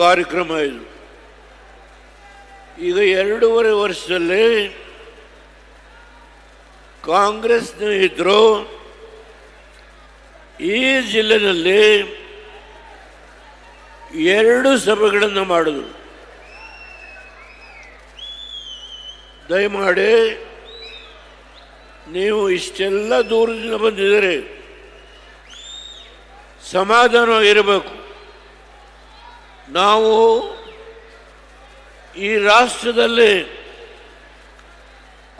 ಕಾರ್ಯಕ್ರಮ ಇದು. ಈಗ 2.5 ವರ್ಷದಲ್ಲಿ ಕಾಂಗ್ರೆಸ್ ಸ್ನೇಹಿತರು ಈ ಜಿಲ್ಲೆಯಲ್ಲಿ 2 ಸಭೆಗಳನ್ನು ಮಾಡಿದರು. ದಯಮಾಡಿ ನೀವು ಇಷ್ಟೆಲ್ಲ ದೂರದಿಂದ ಬಂದಿದ್ದೀರಿ, ಸಮಾಧಾನವಾಗಿರಬೇಕು. ನಾವು ಈ ರಾಷ್ಟ್ರದಲ್ಲಿ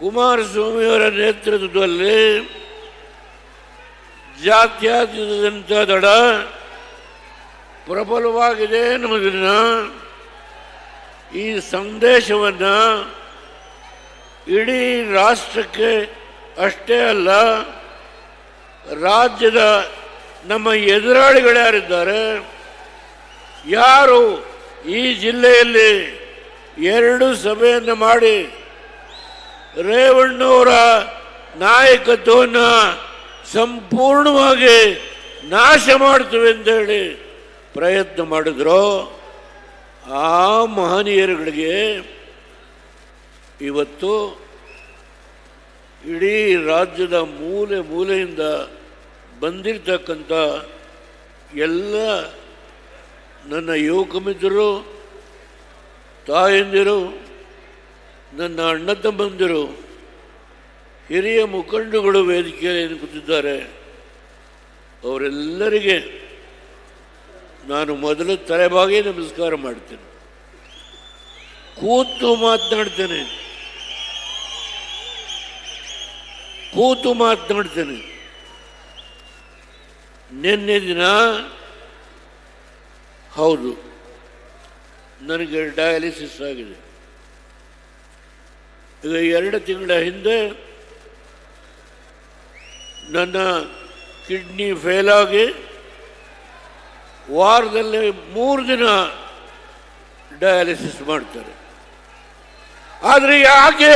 ಕುಮಾರಸ್ವಾಮಿಯವರ ನೇತೃತ್ವದಲ್ಲಿ ಜಾತ್ಯತೀತ ಜನತಾ ದಳ ಪ್ರಬಲವಾಗಿದೆ ಅನ್ನೋದನ್ನು, ಈ ಸಂದೇಶವನ್ನು ಇಡೀ ರಾಷ್ಟ್ರಕ್ಕೆ ಅಷ್ಟೇ ಅಲ್ಲ, ರಾಜ್ಯದ ನಮ್ಮ ಎದುರಾಳಿಗಳ್ಯಾರಿದ್ದಾರೆ, ಯಾರು ಈ ಜಿಲ್ಲೆಯಲ್ಲಿ 2 ಸಭೆಯನ್ನು ಮಾಡಿ ರೇವಣ್ಣವರ ನಾಯಕತ್ವವನ್ನು ಸಂಪೂರ್ಣವಾಗಿ ನಾಶ ಮಾಡ್ತೀವಿ ಅಂತೇಳಿ ಪ್ರಯತ್ನ ಮಾಡಿದ್ರು, ಆ ಮಹನೀಯರುಗಳಿಗೆ ಇವತ್ತು ಇಡೀ ರಾಜ್ಯದ ಮೂಲೆ ಮೂಲೆಯಿಂದ ಬಂದಿರತಕ್ಕಂಥ ಎಲ್ಲ ನನ್ನ ಯುವಕ ಮಿತ್ರರು, ತಾಯಂದಿರು, ನನ್ನ ಅಣ್ಣ ತಮ್ಮಂದಿರು, ಹಿರಿಯ ಮುಖಂಡಗಳು ವೇದಿಕೆಯಲ್ಲಿ ಕೂತಿದ್ದಾರೆ. ಅವರೆಲ್ಲರಿಗೆ ನಾನು ಮೊದಲು ತಲೆಬಾಗಿ ನಮಸ್ಕಾರ ಮಾಡ್ತೇನೆ. ಕೂತು ಮಾತನಾಡ್ತೇನೆ. ನಿನ್ನೆ ದಿನ ಹೌದು, ನನಗೆ ಡಯಾಲಿಸಿಸ್ ಆಗಿದೆ. ಈಗ 2 ತಿಂಗಳ ಹಿಂದೆ ನನ್ನ ಕಿಡ್ನಿ ಫೇಲ್ ಆಗಿ ವಾರದಲ್ಲಿ 3 ದಿನ ಡಯಾಲಿಸಿಸ್ ಮಾಡ್ತಾರೆ. ಆದರೆ ಯಾಕೆ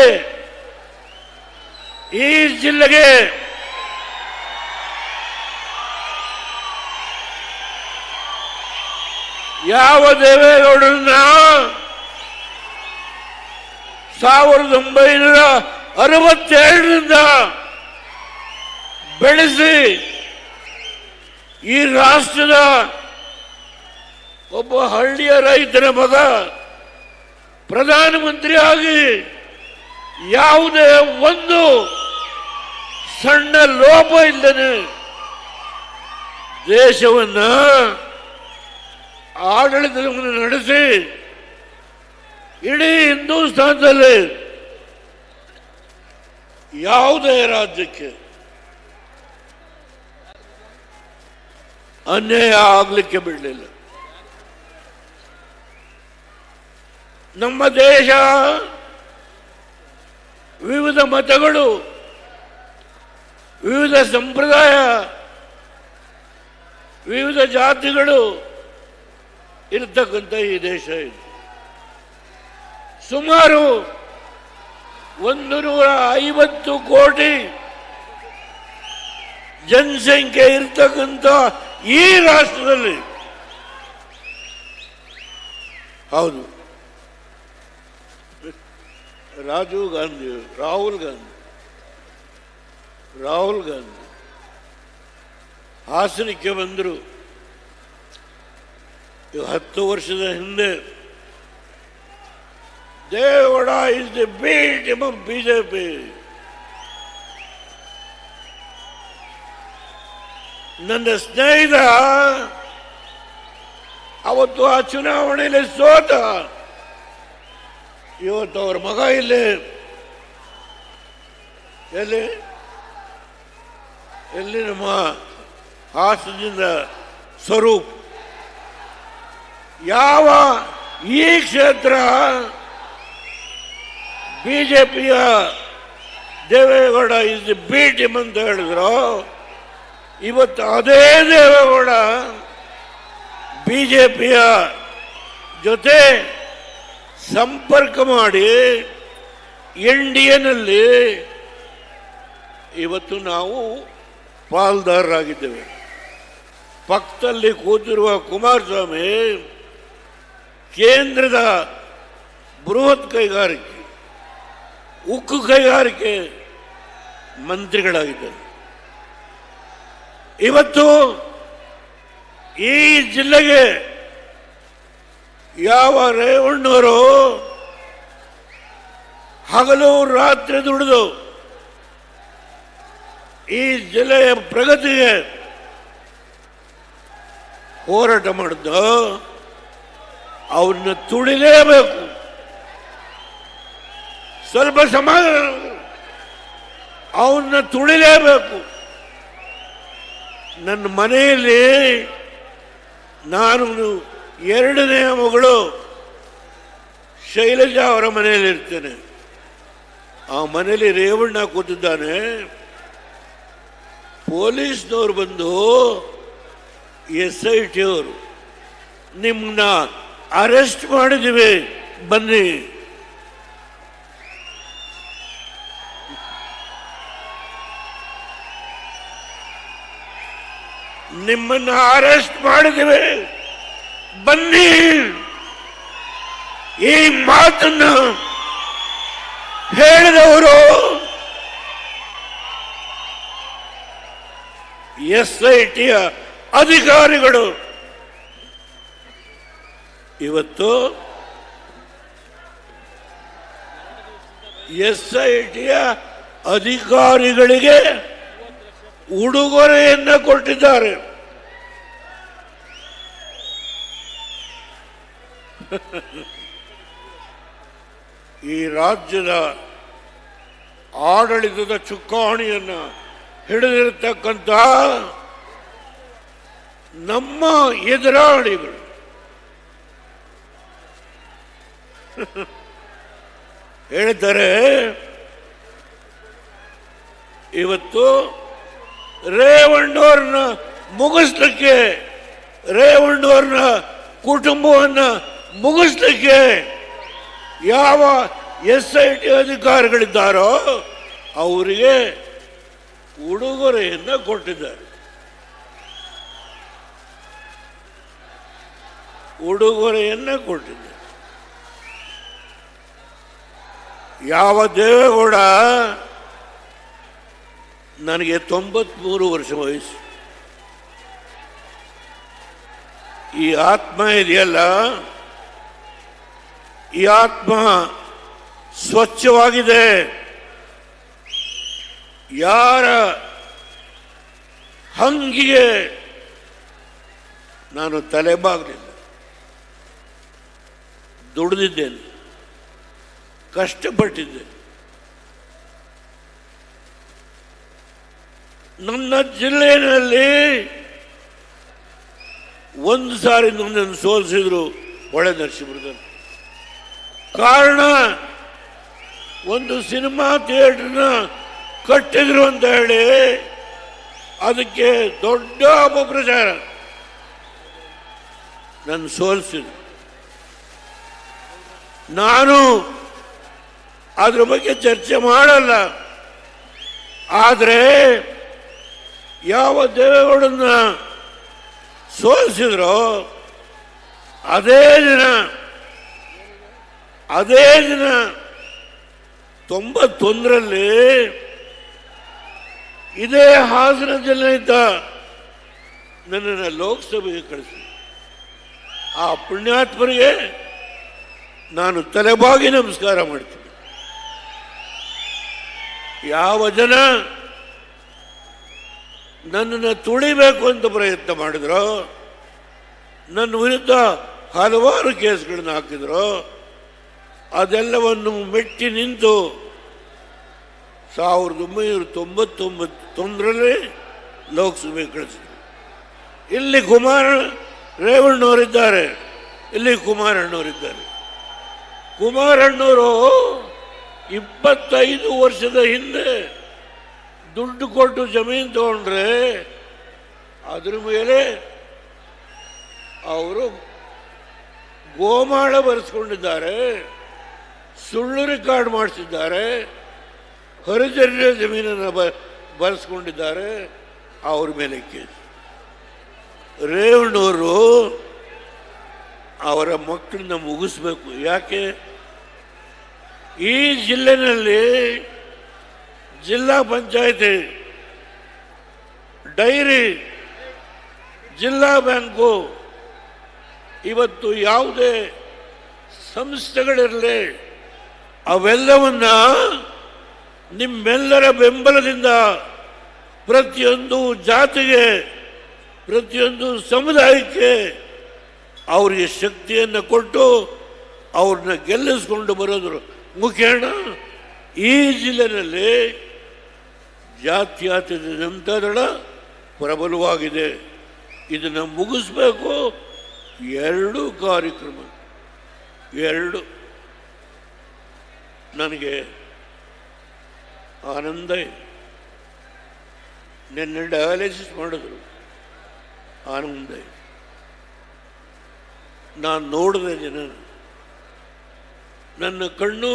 ಈ ಜಿಲ್ಲೆಗೆ ಯಾವ ದೇವೇಗೌಡರನ್ನ 1962ರಿಂದ ಬೆಳೆಸಿ ಈ ರಾಷ್ಟ್ರದ ಒಬ್ಬ ಹಳ್ಳಿಯ ರೈತನ ಮಗ ಪ್ರಧಾನಮಂತ್ರಿ ಆಗಿ ಯಾವುದೇ ಒಂದು ಸಣ್ಣ ಲೋಪ ಇಲ್ಲದೆ ದೇಶವನ್ನ ಆಡಳಿತವನ್ನು ನಡೆಸಿ ಇಡೀ ಹಿಂದೂಸ್ತಾನದಲ್ಲಿ ಯಾವುದೇ ರಾಜ್ಯಕ್ಕೆ ಅನ್ಯಾಯ ಆಗಲಿಕ್ಕೆ ಬಿಡಲಿಲ್ಲ. ನಮ್ಮ ದೇಶ ವಿವಿಧ ಮತಗಳು, ವಿವಿಧ ಸಂಪ್ರದಾಯ, ವಿವಿಧ ಜಾತಿಗಳು ಇರತಕ್ಕಂಥ ಈ ದೇಶ ಇದು. ಸುಮಾರು 150 ಕೋಟಿ ಜನಸಂಖ್ಯೆ ಇರತಕ್ಕಂಥ ಈ ರಾಷ್ಟ್ರದಲ್ಲಿ ಹೌದು, ರಾಹುಲ್ ಗಾಂಧಿ ಹಾಸನಕ್ಕೆ ಬಂದರು. 10 ವರ್ಷದ ಹಿಂದೆ Deve Gowda is the beat among BJP. ನನ್ನ ಸ್ನೇಹಿತ ಅವತ್ತು ಆ ಚುನಾವಣೆಯಲ್ಲಿ ಸೋತ. ಇವತ್ತು ಅವ್ರ ಮಗ ಎಲ್ಲಿ ನಮ್ಮ ಹಾಸನದಿಂದ ಸ್ವರೂಪ್. ಯಾವ ಈ ಕ್ಷೇತ್ರ ಬಿಜೆಪಿಯ Deve Gowda is the B team ಅಂತ ಹೇಳಿದ್ರು, ಇವತ್ತು ಅದೇ ದೇವೇಗೌಡ ಬಿಜೆಪಿಯ ಜೊತೆ ಸಂಪರ್ಕ ಮಾಡಿ ಎನ್ಡಿಎನಲ್ಲಿ ಇವತ್ತು ನಾವು ಪಾಲ್ದಾರರಾಗಿದ್ದೇವೆ. ಪಕ್ಕದಲ್ಲಿ ಕೂತಿರುವ ಕುಮಾರಸ್ವಾಮಿ ಕೇಂದ್ರದ ಬೃಹತ್ ಕೈಗಾರಿಕೆ, ಉಕ್ಕು ಕೈಗಾರಿಕೆ ಮಂತ್ರಿಗಳಾಗಿದ್ದರು. ಇವತ್ತು ಈ ಜಿಲ್ಲೆಗೆ ಯಾವ ರೇವಣ್ಣವರು ಹಗಲು ರಾತ್ರಿ ದುಡಿದು ಈ ಜಿಲ್ಲೆಯ ಪ್ರಗತಿಗೆ ಹೋರಾಟ ಮಾಡಿದ್ದು, ಅವನ್ನ ತುಳಿಲೇಬೇಕು. ಸ್ವಲ್ಪ ಸಮಾಧಾನ, ಅವನ್ನ ತುಳಿಲೇಬೇಕು. ನನ್ನ ಮನೆಯಲ್ಲಿ ನಾನು ಎರಡನೇ ಮಗಳು ಶೈಲಜಾ ಅವರ ಮನೆಯಲ್ಲಿ ಇರ್ತೇನೆ. ಆ ಮನೆಯಲ್ಲಿ ರೇವಣ್ಣ ಕೂತಿದ್ದಾನೆ. ಪೊಲೀಸ್ನವ್ರು ಬಂದು SIT ಅವರು ನಿಮ್ಮನ್ನ ಅರೆಸ್ಟ್ ಮಾಡಿದ್ದೀವಿ ಬನ್ನಿ. ನಿಮ್ಮನ್ನ ಅರೆಸ್ಟ್ ಮಾಡಿದ್ದೀವಿ ಬನ್ನಿ. ಈ ಮಾತನ್ನು ಹೇಳಿದವರು SITಯ ಅಧಿಕಾರಿಗಳು. ಇವತ್ತು SITಯ ಅಧಿಕಾರಿಗಳಿಗೆ ಉಡುಗೊರೆಯನ್ನು ಕೊಟ್ಟಿದ್ದಾರೆ. ಈ ರಾಜ್ಯದ ಆಡಳಿತದ ಚುಕ್ಕಾಣಿಯನ್ನು ಹಿಡಿದಿರತಕ್ಕಂಥ ನಮ್ಮ ಎದುರಾಳಿಗಳು ಹೇಳ್ತಾರೆ, ಇವತ್ತು ರೇವಣ್ಣವ್ರನ್ನ ಮುಗಿಸ್ಲಿಕ್ಕೆ, ರೇವಣ್ಣವ್ರನ್ನ ಕುಟುಂಬವನ್ನು ಮುಗಿಸ್ಲಿಕ್ಕೆ ಯಾವ SIT ಅಧಿಕಾರಿಗಳಿದ್ದಾರೋ ಅವರಿಗೆ ಉಡುಗೊರೆಯನ್ನು ಕೊಟ್ಟಿದ್ದಾರೆ. ಉಡುಗೊರೆಯನ್ನು ಕೊಟ್ಟಿದ್ದಾರೆ. ಯಾವ ದೇವೇಗೌಡ, ನನಗೆ 93 ವರ್ಷ ವಯಸ್ಸು. ಈ ಆತ್ಮ ಇದೆಯಲ್ಲ, ಈ ಆತ್ಮ ಸ್ವಚ್ಛವಾಗಿದೆ. ಯಾರ ಹಂಗಿಗೆ ನಾನು ತಲೆಬಾಗಲಿಲ್ಲ. ದುಡಿದಿದ್ದೇನೆ, ಕಷ್ಟಪಟ್ಟಿದ್ದೆ. ನನ್ನ ಜಿಲ್ಲೆಯಲ್ಲಿ ಒಂದು ಸಾರಿ ನನ್ನನ್ನು ಸೋಲಿಸಿದ್ರು ಹೊಳೆ ನರಸೀಪುರದಲ್ಲಿ. ಕಾರಣ, ಒಂದು ಸಿನಿಮಾ ಥಿಯೇಟರ್ನ ಕಟ್ಟಿದ್ರು ಅಂತ ಹೇಳಿ ಅದಕ್ಕೆ ದೊಡ್ಡ ಅಪಪ್ರಚಾರ, ನನ್ನ ಸೋಲಿಸಿದ್ರು. ನಾನು ಅದ್ರ ಬಗ್ಗೆ ಚರ್ಚೆ ಮಾಡಲ್ಲ. ಆದರೆ ಯಾವ ದೇವೇಗೌಡನ್ನ ಸೋಲಿಸಿದ್ರೋ ಅದೇ ದಿನ 91ರಲ್ಲಿ ಇದೇ ಹಾಸನ ಜಿಲ್ಲೆಯಿಂದ ನನ್ನನ್ನು ಲೋಕಸಭೆಗೆ ಕಳಿಸಿ. ಆ ಪುಣ್ಯಾತ್ಮರಿಗೆ ನಾನು ತಲೆಬಾಗಿ ನಮಸ್ಕಾರ ಮಾಡ್ತೀನಿ. ಯಾವ ಜನ ನನ್ನನ್ನು ತುಳಿಬೇಕು ಅಂತ ಪ್ರಯತ್ನ ಮಾಡಿದ್ರು, ನನ್ನ ವಿರುದ್ಧ ಹಲವಾರು ಕೇಸ್ಗಳನ್ನು ಹಾಕಿದ್ರು, ಅದೆಲ್ಲವನ್ನು ಮೆಟ್ಟಿ ನಿಂತು 1999ರಲ್ಲಿ ಲೋಕಸಭೆಗೆ ಕಳಿಸಿದ್ರು. ಇಲ್ಲಿ ರೇವಣ್ಣವರಿದ್ದಾರೆ, ಇಲ್ಲಿ ಕುಮಾರಣ್ಣವರಿದ್ದಾರೆ. ಕುಮಾರಣ್ಣವರು 25 ವರ್ಷದ ಹಿಂದೆ ದುಡ್ಡು ಕೊಟ್ಟು ಜಮೀನು ತಗೊಂಡ್ರೆ ಅದ್ರ ಮೇಲೆ ಅವರು ಗೋಮಾಳ ಬರೆಸ್ಕೊಂಡಿದ್ದಾರೆ, ಸುಳ್ಳು ರೆಕಾರ್ಡ್ ಮಾಡಿಸಿದ್ದಾರೆ, ಹರಿಜನ ಜಮೀನನ್ನು ಬರೆಸ್ಕೊಂಡಿದ್ದಾರೆ. ಅವ್ರ ಮೇಲೆ ಕೇಸ್. ರೇವಣ್ಣವರು ಅವರ ಮಕ್ಕಳನ್ನ ಮುಗಿಸ್ಬೇಕು. ಯಾಕೆ ಈ ಜಿಲ್ಲೆನಲ್ಲಿ ಜಿಲ್ಲಾ ಪಂಚಾಯತಿ, ಡೈರಿ, ಜಿಲ್ಲಾ ಬ್ಯಾಂಕು, ಇವತ್ತು ಯಾವುದೇ ಸಂಸ್ಥೆಗಳಿರಲಿ ಅವೆಲ್ಲವನ್ನ ನಿಮ್ಮೆಲ್ಲರ ಬೆಂಬಲದಿಂದ ಪ್ರತಿಯೊಂದು ಜಾತಿಗೆ, ಪ್ರತಿಯೊಂದು ಸಮುದಾಯಕ್ಕೆ ಅವರಿಗೆ ಶಕ್ತಿಯನ್ನು ಕೊಟ್ಟು ಅವ್ರನ್ನ ಗೆಲ್ಲಿಸ್ಕೊಂಡು ಬರೋದ್ರ ಮುಖೇನ ಈ ಜಿಲ್ಲೆಯಲ್ಲಿ ಜಾತ್ಯತೀತ ಜನತಾದಳ ಪ್ರಬಲವಾಗಿದೆ. ಇದನ್ನು ಮುಗಿಸ್ಬೇಕು. 2 ಕಾರ್ಯಕ್ರಮ, 2 ನನಗೆ ಆನಂದ ಇದೆ. ನಿನ್ನೆ ಡಯಾಲಿಸಿಸ್ ಮಾಡಿದ್ರು, ಆನಂದ ಇದೆ. ನಾನು ನೋಡಿದೆ ಜನ, ನನ್ನ ಕಣ್ಣು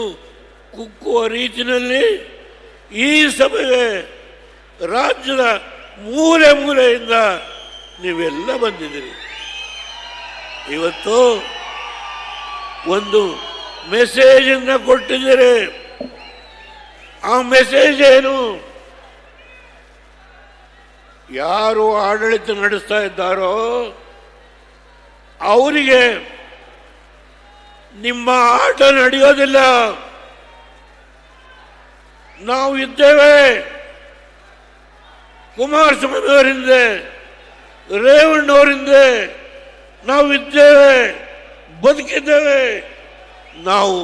ಕುಕ್ಕುವ ರೀತಿಯಲ್ಲಿ ಈ ಸಭೆಗೆ ರಾಜ್ಯದ ಮೂಲೆ ಮೂಲೆಯಿಂದ ನೀವೆಲ್ಲ ಬಂದಿದ್ದೀರಿ. ಇವತ್ತು ಒಂದು ಮೆಸೇಜನ್ನು ಕೊಟ್ಟಿದ್ದೀರಿ. ಆ ಮೆಸೇಜ್ ಏನು? ಯಾರು ಆಡಳಿತ ನಡೆಸ್ತಾ ಇದ್ದಾರೋ ಅವರಿಗೆ ನಿಮ್ಮ ಆಟ ನಡೆಯೋದಿಲ್ಲ. ನಾವು ಇದ್ದೇವೆ. ಕುಮಾರಸ್ವಾಮಿ ಅವರಿಂದ, ರೇವಣ್ಣವರಿಂದ ನಾವು ಇದ್ದೇವೆ, ಬದುಕಿದ್ದೇವೆ. ನಾವು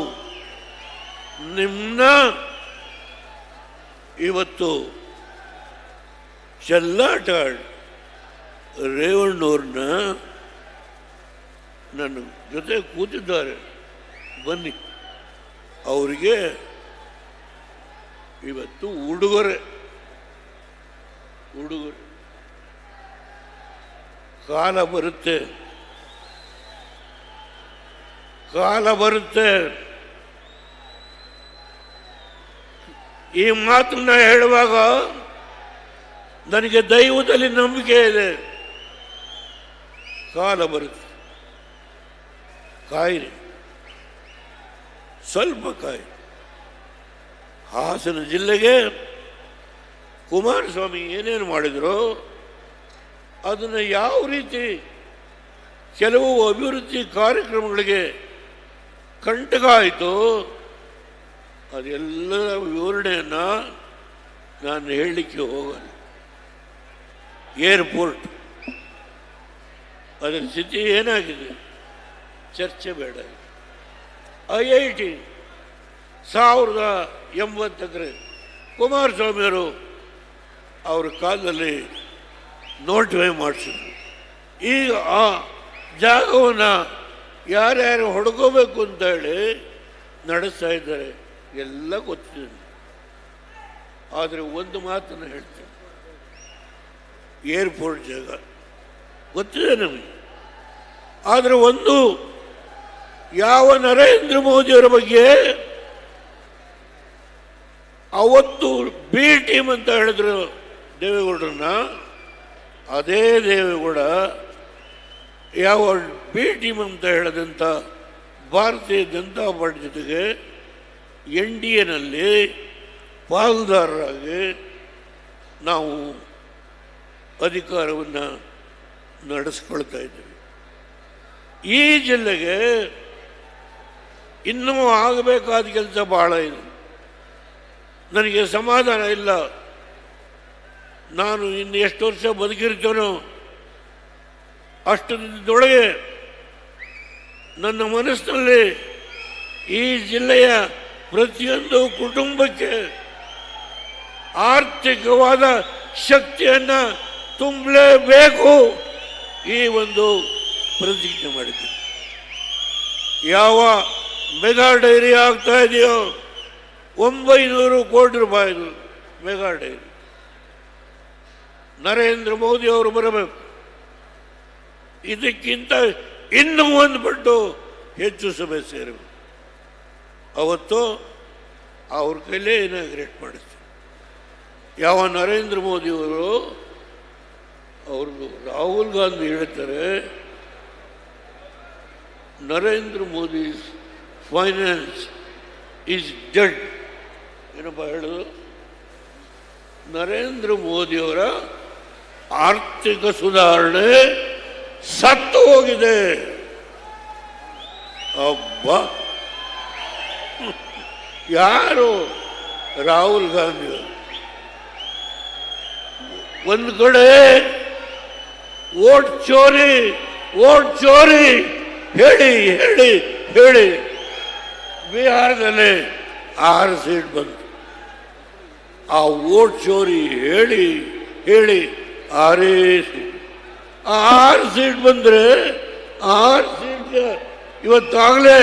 ನಿಮ್ಮನ್ನ ಇವತ್ತು ಚೆಲ್ಲಾಟ ರೇವಣ್ಣವ್ರನ್ನ ನನ್ನ ಜೊತೆ ಕೂತಿದ್ದಾರೆ, ಬನ್ನಿ. ಅವರಿಗೆ ಇವತ್ತು ಉಡುಗೊರೆ ಕಾಲ ಬರುತ್ತೆ, ಕಾಲ ಬರುತ್ತೆ. ಈ ಮಾತನ್ನ ಹೇಳುವಾಗ ನನಗೆ ದೈವದಲ್ಲಿ ನಂಬಿಕೆ ಇದೆ. ಕಾಲ ಬರುತ್ತೆ, ಕಾಯಿರಿ, ಸ್ವಲ್ಪ ಕಾಯಿ. ಹಾಸನ ಜಿಲ್ಲೆಗೆ ಕುಮಾರಸ್ವಾಮಿ ಏನೇನು ಮಾಡಿದ್ರು, ಅದನ್ನು ಯಾವ ರೀತಿ ಕೆಲವು ಅಭಿವೃದ್ಧಿ ಕಾರ್ಯಕ್ರಮಗಳಿಗೆ ಕಂಟಕ ಆಯಿತು, ಅದೆಲ್ಲರ ವಿವರಣೆಯನ್ನು ನಾನು ಹೇಳಲಿಕ್ಕೆ ಹೋಗಲ್ಲ. ಏರ್ಪೋರ್ಟ್ ಅದರ ಸ್ಥಿತಿ ಏನಾಗಿದೆ ಚರ್ಚೆ ಬೇಡ. IIT 1080 ಕುಮಾರಸ್ವಾಮಿಯವರು ಅವ್ರ ಕಾಲದಲ್ಲಿ ನೋಟಿಫೈ ಮಾಡಿಸಿದ್ರು. ಈಗ ಆ ಜಾಗವನ್ನು ಯಾರ್ಯಾರು ಹೊಡ್ಕೋಬೇಕು ಅಂತ ಹೇಳಿ ನಡೆಸ್ತಾ ಇದ್ದಾರೆ, ಎಲ್ಲ ಗೊತ್ತಿದೆ. ಆದರೆ ಒಂದು ಮಾತನ್ನು ಹೇಳ್ತೇನೆ, ಏರ್ಪೋರ್ಟ್ ಜಾಗ ಗೊತ್ತಿದೆ ನಮಗೆ. ಆದರೆ ಒಂದು, ಯಾವ ನರೇಂದ್ರ ಮೋದಿಯವರ ಬಗ್ಗೆ ಅವತ್ತು ಬಿ ಟೀಮ್ ಅಂತ ಹೇಳಿದ್ರು ದೇವೇಗೌಡರನ್ನ, ಅದೇ ದೇವೇಗೌಡ ಯಾವ ಬಿ ಟೀಮ್ ಅಂತ ಹೇಳಿದಂಥ ಭಾರತೀಯ ಜನತಾ ಪಾರ್ಟಿ ಜೊತೆಗೆ NDAನಲ್ಲಿ ಪಾಲ್ದಾರರಾಗಿ ನಾವು ಅಧಿಕಾರವನ್ನು ನಡೆಸ್ಕೊಳ್ತಾ ಇದ್ದೇವೆ. ಈ ಜಿಲ್ಲೆಗೆ ಇನ್ನೂ ಆಗಬೇಕಾದ ಕೆಲಸ ಬಹಳ ಇದೆ. ನನಗೆ ಸಮಾಧಾನ ಇಲ್ಲ. ನಾನು ಇನ್ನು ಎಷ್ಟು ವರ್ಷ ಬದುಕಿರ್ತೇನೋ ಅಷ್ಟೊಳಗೆ ನನ್ನ ಮನಸ್ಸಿನಲ್ಲಿ ಈ ಜಿಲ್ಲೆಯ ಪ್ರತಿಯೊಂದು ಕುಟುಂಬಕ್ಕೆ ಆರ್ಥಿಕವಾದ ಶಕ್ತಿಯನ್ನು ತುಂಬಲೇಬೇಕು ಈ ಒಂದು ಪ್ರತಿಜ್ಞೆ ಮಾಡಿದ್ದೀನಿ. ಯಾವ ಮೆಗಾ ಡೈರಿ ಆಗ್ತಾ ಇದೆಯೋ 900 ಕೋಟಿ ರೂಪಾಯಿದು ಮೆಗಾ ಡೈರಿ, ನರೇಂದ್ರ ಮೋದಿ ಅವರು ಬರಬೇಕು. ಇದಕ್ಕಿಂತ ಇನ್ನೂ ಒಂದು ಪಟ್ಟು ಹೆಚ್ಚು ಸಭೆ ಸೇರಬೇಕು. ಅವತ್ತು ಅವ್ರ ಕೈಲೇ ಇನಾಗ್ರೇಟ್ ಮಾಡಿಸ್ತಾರೆ. ಯಾವ ನರೇಂದ್ರ ಮೋದಿಯವರು ಅವ್ರಿಗೂ ರಾಹುಲ್ ಗಾಂಧಿ ಹೇಳ್ತಾರೆ, Narendra Modi's finance is dead. ಏನಪ್ಪ ಹೇಳೋದು? ನರೇಂದ್ರ ಮೋದಿಯವರ ಆರ್ಥಿಕ ಸುಧಾರಣೆ ಸತ್ತು ಹೋಗಿದೆ. ಅಬ್ಬ, ಯಾರು? ರಾಹುಲ್ ಗಾಂಧಿ. ಒಂದು ಕಡೆ ವೋಟ್ ಚೋರಿ ಹೇಳಿ ಹೇಳಿ ಹೇಳಿ ಬಿಹಾರದಲ್ಲಿ 6 ಸೀಟ್ ಬಂತು. ಆ ವೋಟ್ ಚೋರಿ ಹೇಳಿ ಹೇಳಿ 6 ಸೀಟ್. 6 ಸೀಟ್ ಬಂದರೆ 6 ಸೀಟ್ ಇವತ್ತಾಗಲೇ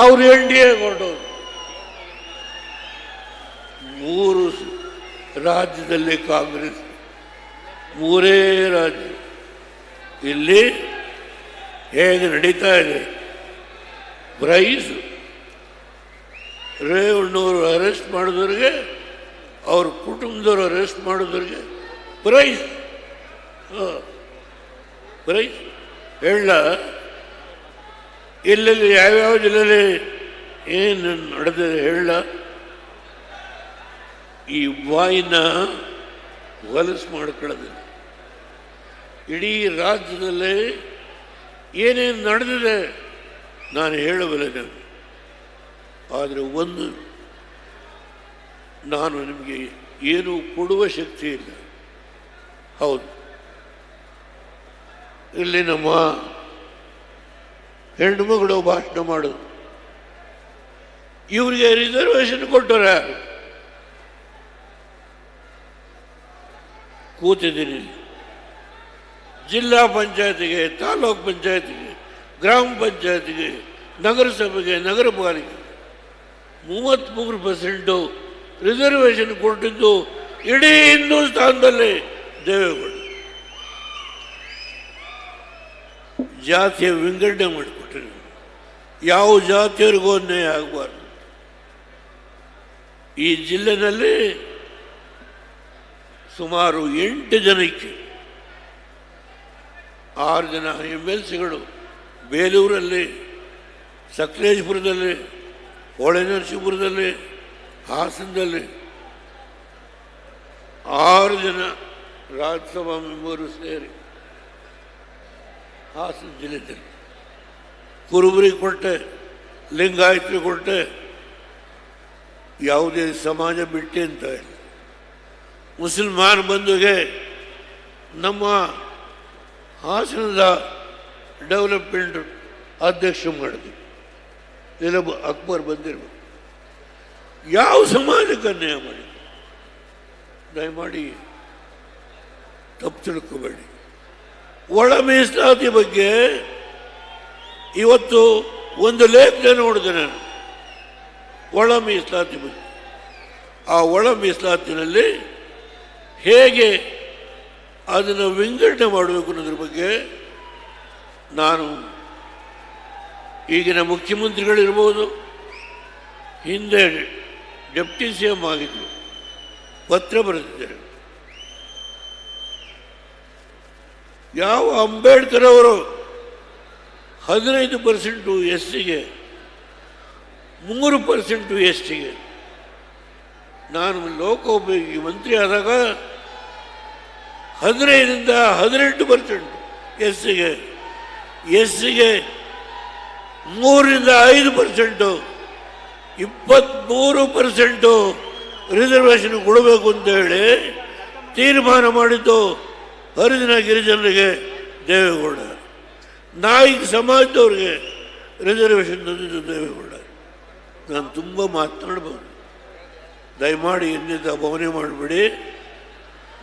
ಅವರು NDA ಹೊರಟೋರು. 3 ರಾಜ್ಯದಲ್ಲಿ ಕಾಂಗ್ರೆಸ್, 3 ರಾಜ್ಯ. ಇಲ್ಲಿ ಹೇಗೆ ನಡೀತಾ ಇದೆ? ಪ್ರೈಸ್ ರೇವಣ್ಣವರು ಅರೆಸ್ಟ್ ಮಾಡಿದವ್ರಿಗೆ, ಅವ್ರ ಕುಟುಂಬದವರು ಅರೆಸ್ಟ್ ಮಾಡಿದವ್ರಿಗೆ ಪ್ರೈಸ್ ಹೇಳ. ಎಲ್ಲೆಲ್ಲಿ ಯಾವ್ಯಾವ ಜಿಲ್ಲೆಯಲ್ಲಿ ಏನು ನಡೆದಿದೆ ಹೇಳ. ಈ ಬಾಯಿನ ಹೊಲಸು ಮಾಡ್ಕೊಳ್ಳೋದು. ಇಡೀ ರಾಜ್ಯದಲ್ಲಿ ಏನೇನು ನಡೆದಿದೆ ನಾನು ಹೇಳಬಲ್ಲೆ. ಆದರೆ ಒಂದು, ನಾನು ನಿಮಗೆ ಏನು ಕೊಡುವ ಶಕ್ತಿ ಇಲ್ಲ. ಹೌದು, ಇಲ್ಲಿ ನಮ್ಮ ಹೆಣ್ಣುಮಗಳು ಭಾಷಣ ಮಾಡೋದು, ಇವರಿಗೆ ರಿಸರ್ವೇಷನ್ ಕೊಟ್ಟರ. ಕೂತಿದ್ದೀನಿ ಜಿಲ್ಲಾ ಪಂಚಾಯತಿಗೆ, ತಾಲೂಕು ಪಂಚಾಯತಿಗೆ, ಗ್ರಾಮ ಪಂಚಾಯತಿಗೆ, ನಗರಸಭೆಗೆ, ನಗರ ಪಾಲಿಕೆ 33% ರಿಸರ್ವೇಷನ್ ಕೊಟ್ಟಿದ್ದು ಇಡೀ ಹಿಂದೂಸ್ತಾನದಲ್ಲಿ ದೇವೇಗೌಡ. ಜಾತಿಯ ವಿಂಗಡಣೆ ಮಾಡಿಕೊಟ್ರೆ ಯಾವ ಜಾತಿಯವರಿಗೂ ಅನ್ಯಾಯ ಆಗಬಾರ್ದು. ಈ ಜಿಲ್ಲೆನಲ್ಲಿ ಸುಮಾರು 8 ಜನಕ್ಕೆ 6 ಜನ MLCಗಳು ಬೇಲೂರಲ್ಲಿ, ಸಕಲೇಶಪುರದಲ್ಲಿ, ಹೊಳೆನರಸೀಪುರದಲ್ಲಿ, ಹಾಸನದಲ್ಲಿ 6 ಜನ ರಾಜ್ಯಸಭಾ ಮೆಂಬರು ಸೇರಿ ಹಾಸನ ಜಿಲ್ಲೆಯಲ್ಲಿ ಕುರುಬರಿಗೆ ಕೊಟ್ಟೆ, ಲಿಂಗಾಯತರಿಗೆ ಕೊಟ್ಟೆ. ಯಾವುದೇ ಸಮಾಜ ಬಿಟ್ಟೆ ಅಂತ ಇಲ್ಲ. ಮುಸಲ್ಮಾನ್ ಬಂಧುಗೆ ನಮ್ಮ ಹಾಸನದ ಡೆವಲಪ್ಮೆಂಟ್ ಅಧ್ಯಕ್ಷ ಮಾಡಿದ್ವಿ. ಇಲ್ಲ ಅಕ್ಬರ್ ಬಂದಿರ್ಬೇಕು. ಯಾವ ಸಮಾಜಕ್ಕೆ ಅನ್ಯಾಯ ಮಾಡಿ ದಯಮಾಡಿ ತಪ್ಪು ತಿಳ್ಕೋಬೇಡಿ. ಒಳ ಮೀಸಲಾತಿ ಬಗ್ಗೆ ಇವತ್ತು ಒಂದು ಲೇಖನ ನೋಡಿದೆ ನಾನು. ಒಳ ಮೀಸಲಾತಿ ಬಗ್ಗೆ, ಆ ಒಳ ಮೀಸಲಾತಿನಲ್ಲಿ ಹೇಗೆ ಅದನ್ನು ವಿಂಗಡಣೆ ಮಾಡಬೇಕು ಅನ್ನೋದ್ರ ಬಗ್ಗೆ ನಾನು ಈಗಿನ ಮುಖ್ಯಮಂತ್ರಿಗಳಿರ್ಬೋದು, ಹಿಂದೆ ಡೆಪ್ಟಿ CM ಆಗಿದ್ದು, ಪತ್ರ ಬರೆದಿದ್ದಾರೆ. ಯಾವ ಅಂಬೇಡ್ಕರ್ ಅವರು 15% SCಗೆ, 3% STಗೆ. ನಾನು ಲೋಕೋಪಯೋಗಿ ಮಂತ್ರಿ ಆದಾಗ 15ರಿಂದ 18% SCಗೆ, SCಗೆ 3ರಿಂದ 5%, 23% ರಿಸರ್ವೇಷನ್ ಕೊಡಬೇಕು ಅಂತ ಹೇಳಿ ತೀರ್ಮಾನ ಮಾಡಿದ್ದು ಹರಿಜನ ಗಿರಿಜನರಿಗೆ ದೇವೇಗೌಡ. ನಾಯಿಕ ಸಮಾಜದವ್ರಿಗೆ ರಿಸರ್ವೇಷನ್ ತಂದಿದ್ದು ದೇವೇಗೌಡ. ನಾನು ತುಂಬ ಮಾತನಾಡ್ಬೋದು, ದಯಮಾಡಿ ಇನ್ನಿಂದ ಭಾವನೆ ಮಾಡಿಬಿಡಿ.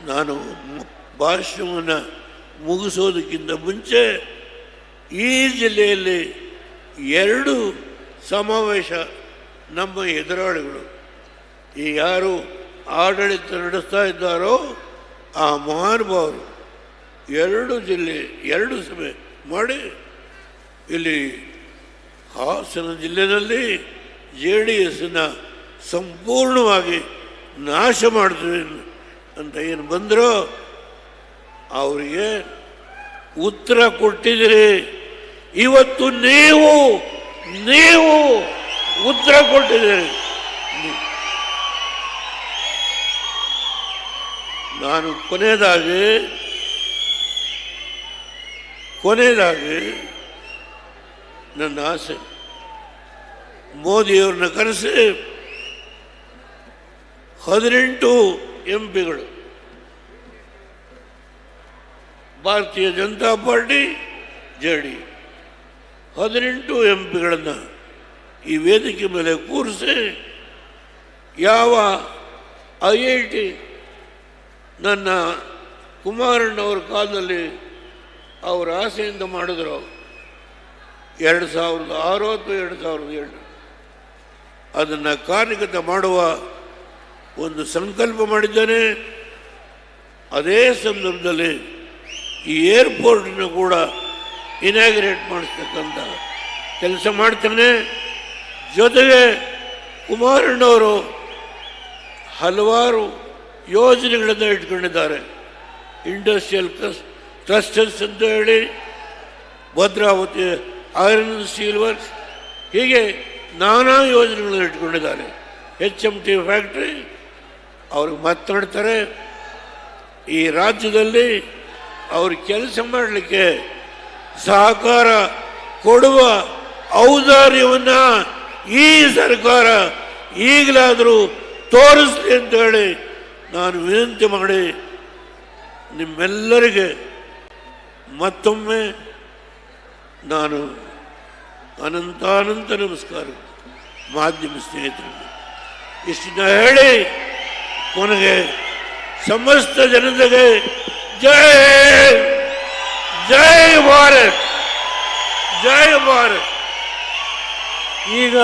ನಾನು ಭಾಷಣವನ್ನು ಮುಗಿಸೋದಕ್ಕಿಂತ ಮುಂಚೆ ಈ ಜಿಲ್ಲೆಯಲ್ಲಿ 2 ಸಮಾವೇಶ ನಮ್ಮ ಎದುರಾಳಿಗಳು, ಈ ಯಾರು ಆಡಳಿತ ನಡೆಸ್ತಾ ಇದ್ದಾರೋ ಆ ಮಹಾನುಭಾವರು 2 ಜಿಲ್ಲೆ 2 ಸಭೆ ಮಾಡಿ ಇಲ್ಲಿ ಹಾಸನ ಜಿಲ್ಲೆಯಲ್ಲಿ JDSನ ಸಂಪೂರ್ಣವಾಗಿ ನಾಶ ಮಾಡ್ತೀವಿ ಅಂತ ಏನು ಬಂದರೋ ಅವರಿಗೆ ಉತ್ತರ ಕೊಟ್ಟಿದ್ದೀರಿ. ಇವತ್ತು ನೀವು ಉತ್ತರ ಕೊಟ್ಟಿದ್ದೀರಿ. ನಾನು ಕೊನೆಯದಾಗಿ ನನ್ನ ಆಸೆ, ಮೋದಿಯವ್ರನ್ನ ಕರೆಸಿ 18 ಎಂಪಿಗಳು ಭಾರತೀಯ ಜನತಾ ಪಾರ್ಟಿ ಜೆಡಿ 18 ಎಂಪಿಗಳನ್ನು ಈ ವೇದಿಕೆ ಮೇಲೆ ಕೂರಿಸಿ ಯಾವ IIT ನನ್ನ ಕುಮಾರಣ್ಣವ್ರ ಕಾಲದಲ್ಲಿ ಅವರ ಆಸೆಯಿಂದ ಮಾಡಿದ್ರು 2006 ಅಥವಾ 2007 ಅದನ್ನು ಕಾರ್ಯಗತ ಮಾಡುವ ಒಂದು ಸಂಕಲ್ಪ ಮಾಡಿದ್ದೇನೆ. ಅದೇ ಸಂದರ್ಭದಲ್ಲಿ ಈ ಏರ್ಪೋರ್ಟನ್ನು ಕೂಡ ಇನಾಗ್ರೇಟ್ ಮಾಡಿಸ್ತಕ್ಕಂಥ ಕೆಲಸ ಮಾಡ್ತಾನೆ. ಜೊತೆಗೆ ಕುಮಾರಣ್ಣವರು ಹಲವಾರು ಯೋಜನೆಗಳನ್ನು ಇಟ್ಕೊಂಡಿದ್ದಾರೆ. ಇಂಡಸ್ಟ್ರಿಯಲ್ ಕ್ಲಸ್ಟರ್ಸ್ ಅಂತ ಹೇಳಿ, ಭದ್ರಾವತಿ ಐರನ್ ಸ್ಟೀಲ್ ವರ್ಕ್ಸ್, ಹೀಗೆ ನಾನಾ ಯೋಜನೆಗಳನ್ನು ಇಟ್ಕೊಂಡಿದ್ದಾರೆ. HMT ಫ್ಯಾಕ್ಟ್ರಿ ಅವ್ರಿಗೆ ಮಾತನಾಡ್ತಾರೆ. ಈ ರಾಜ್ಯದಲ್ಲಿ ಅವರು ಕೆಲಸ ಮಾಡಲಿಕ್ಕೆ ಸಹಕಾರ ಕೊಡುವ ಔದಾರ್ಯವನ್ನು ಈ ಸರ್ಕಾರ ಈಗಲಾದರೂ ತೋರಿಸಲಿ ಅಂತ ಹೇಳಿ ನಾನು ವಿನಂತಿ ಮಾಡಿ ನಿಮ್ಮೆಲ್ಲರಿಗೆ ಮತ್ತೊಮ್ಮೆ ನಾನು ಅನಂತಾನಂತ ನಮಸ್ಕಾರ ಮಾಧ್ಯಮ ಸ್ನೇಹಿತರಿಗೆ ಇಷ್ಟನ್ನ ಹೇಳಿ ಕೊನೆಗೆ ಸಮಸ್ತ ಜನತೆಗೆ ಜೈ ಭಾರತ್. ಈಗ